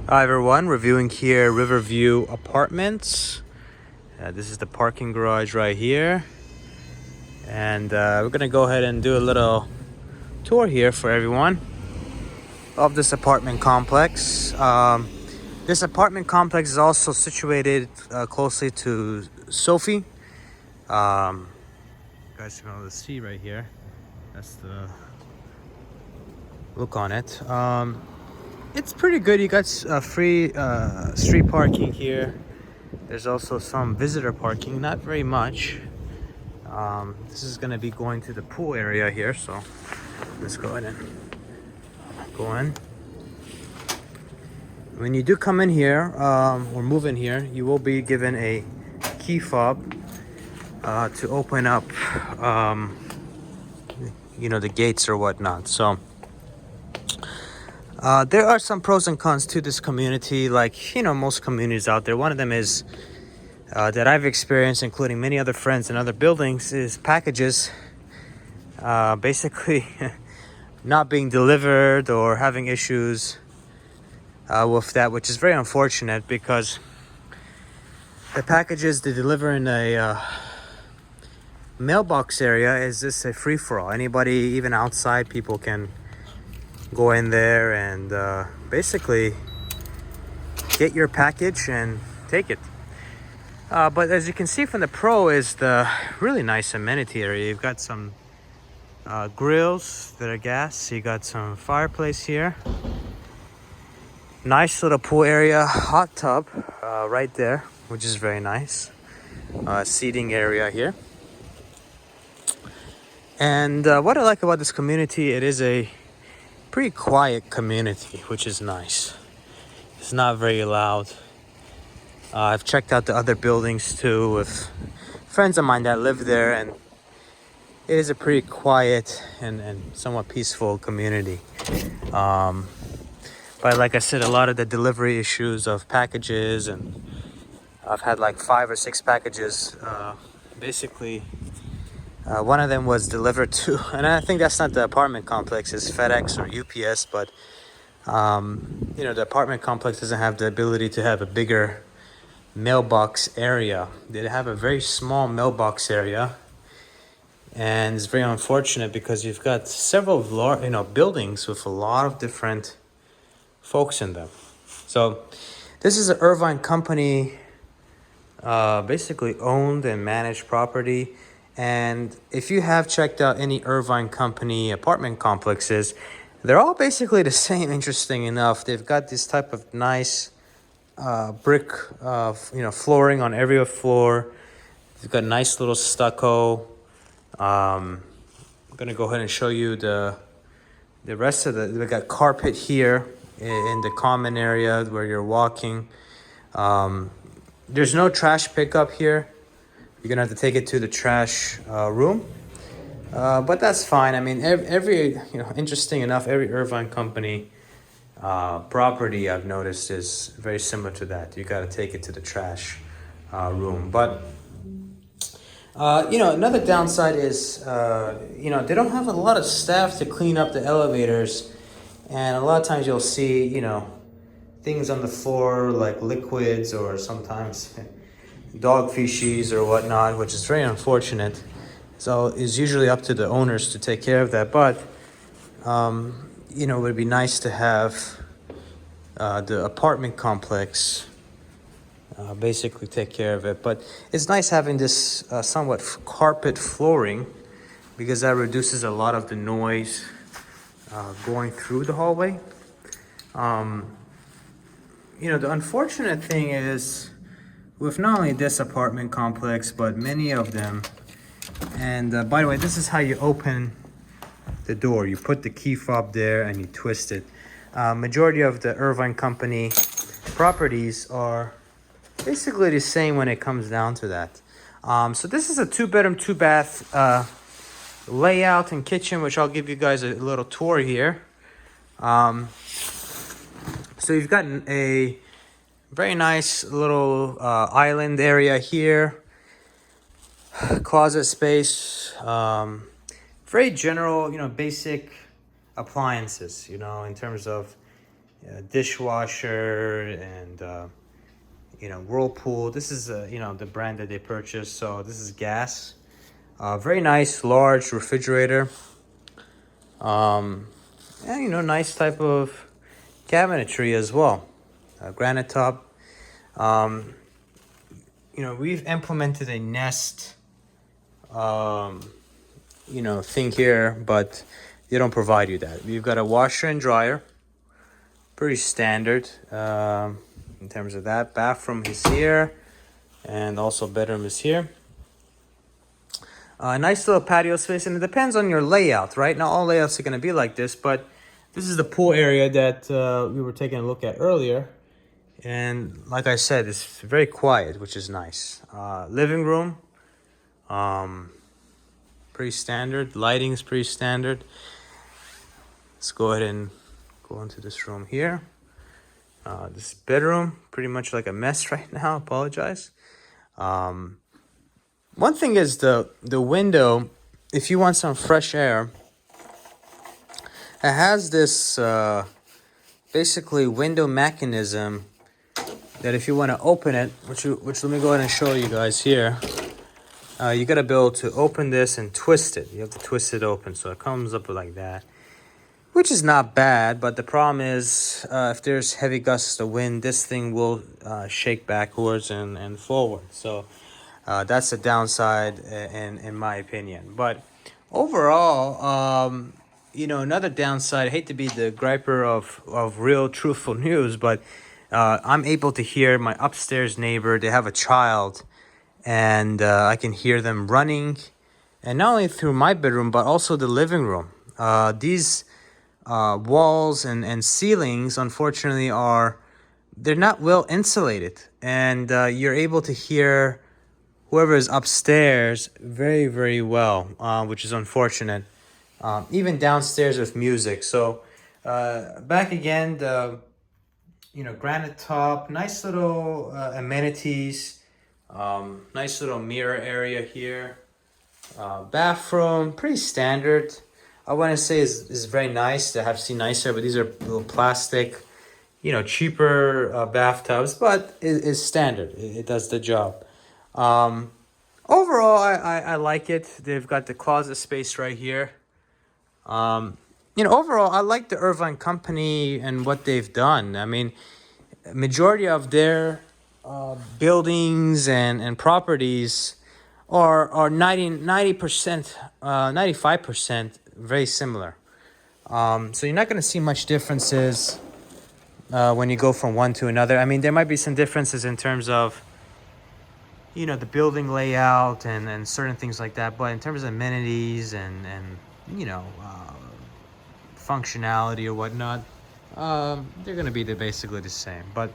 Hi everyone, reviewing here Riverview Apartments. This is the parking garage right here. And we're gonna go ahead and do a little tour here for everyone of this apartment complex. This apartment complex is also situated closely to Sophie. You guys can all see right here. That's the look on it. It's pretty good. You got free street parking here. There's also some visitor parking, not very much. This is going to be going to the pool area here, so let's go ahead and go in. When you do come in here or move in here, you will be given a key fob to open up the gates or whatnot. So there are some pros and cons to this community, like most communities out there. One of them is that I've experienced, including many other friends in other buildings, is packages basically not being delivered or having issues with that, which is very unfortunate because the packages they deliver in a mailbox area is just a free-for-all. Anybody, even outside people, can go in there and basically get your package and take it. But as you can see from the pro is the really nice amenity area. You've got some grills that are gas. You got some fireplace here. Nice little pool area, hot tub right there, which is very nice. Seating area here. And what I like about this community, it is a pretty quiet community, which is nice. It's not very loud. I've checked out the other buildings too with friends of mine that live there, and it is a pretty quiet and somewhat peaceful community. But like I said, a lot of the delivery issues of packages, and I've had like 5 or 6 packages. Basically, one of them was delivered to, and I think that's not the apartment complex, it's FedEx or UPS, but the apartment complex doesn't have the ability to have a bigger mailbox area. They have a very small mailbox area, and it's very unfortunate because you've got several buildings with a lot of different folks in them. So this is an Irvine company basically owned and managed property. And if you have checked out any Irvine company apartment complexes, they're all basically the same. Interesting enough, they've got this type of nice brick flooring on every floor. You've got nice little stucco. I'm gonna go ahead and show you the rest of we got carpet here in the common area where you're walking. There's no trash pickup here. You're gonna have to take it to the trash room, but that's fine. I mean, every interesting enough, every Irvine company property I've noticed is very similar to that. You got to take it to the trash room. But another downside is they don't have a lot of staff to clean up the elevators, and a lot of times you'll see things on the floor like liquids or sometimes dog feces or whatnot, which is very unfortunate. So it's usually up to the owners to take care of that. But it would be nice to have the apartment complex basically take care of it. But it's nice having this somewhat carpet flooring, because that reduces a lot of the noise going through the hallway. The unfortunate thing is with not only this apartment complex, but many of them. And by the way, this is how you open the door. You put the key fob there and you twist it. Majority of the Irvine company properties are basically the same when it comes down to that. So this is a 2-bedroom, 2-bath layout and kitchen, which I'll give you guys a little tour here. So you've got a very nice little island area here. Closet space. Very general, basic appliances, in terms of dishwasher and Whirlpool. This is the brand that they purchased. So this is gas. Very nice, large refrigerator. And nice type of cabinetry as well. Granite top. We've implemented a Nest thing here, but they don't provide you that. We've got a washer and dryer, pretty standard in terms of that. Bathroom is here, and also bedroom is here. Nice little patio space, and it depends on your layout, right? Not all layouts are going to be like this, but this is the pool area that we were taking a look at earlier. And like I said, it's very quiet, which is nice. Living room, pretty standard. Lighting is pretty standard. Let's go ahead and go into this room here. This bedroom, pretty much like a mess right now. Apologize. One thing is the window. If you want some fresh air, it has this basically window mechanism that if you want to open it, which let me go ahead and show you guys here. You got to be able to open this and twist it. You have to twist it open, so it comes up like that, which is not bad. But the problem is, if there's heavy gusts of wind, this thing will shake backwards and forward. So that's the downside, in my opinion. But overall, another downside. I hate to be the griper of real truthful news, but I'm able to hear my upstairs neighbor. They have a child, and I can hear them running, and not only through my bedroom, but also the living room. These walls and ceilings, unfortunately, they're not well insulated, and you're able to hear whoever is upstairs very, very well, which is unfortunate. Even downstairs with music. So back again, the granite top, nice little amenities, nice little mirror area here. Bathroom, pretty standard. I want to say is very nice. I have seen nicer, but these are little plastic, cheaper bathtubs, but it's standard. It does the job. Overall, I like it. They've got the closet space right here. Overall, I like the Irvine Company and what they've done. I mean, majority of their buildings and properties are 90%, 95% very similar. So you're not going to see much differences when you go from one to another. I mean, there might be some differences in terms of the building layout and certain things like that, but in terms of amenities and functionality or whatnot, they're gonna be basically the same. But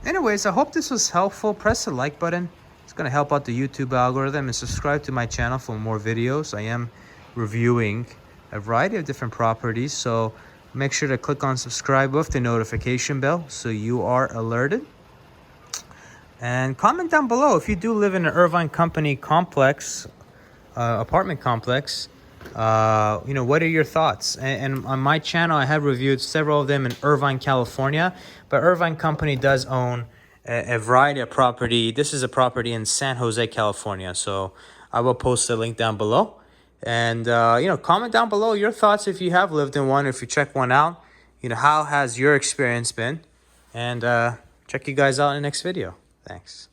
anyways, I hope this was helpful. Press the like button. It's gonna help out the YouTube algorithm, and subscribe to my channel for more videos. I am reviewing a variety of different properties, so make sure to click on subscribe with the notification bell so you are alerted. And comment down below if you do live in an Irvine Company complex, apartment complex. What are your thoughts? And on my channel, I have reviewed several of them in Irvine, California. But Irvine Company does own a variety of property. This is a property in San Jose, California. So I will post a link down below. And, comment down below your thoughts if you have lived in one, if you check one out. How has your experience been? And check you guys out in the next video. Thanks.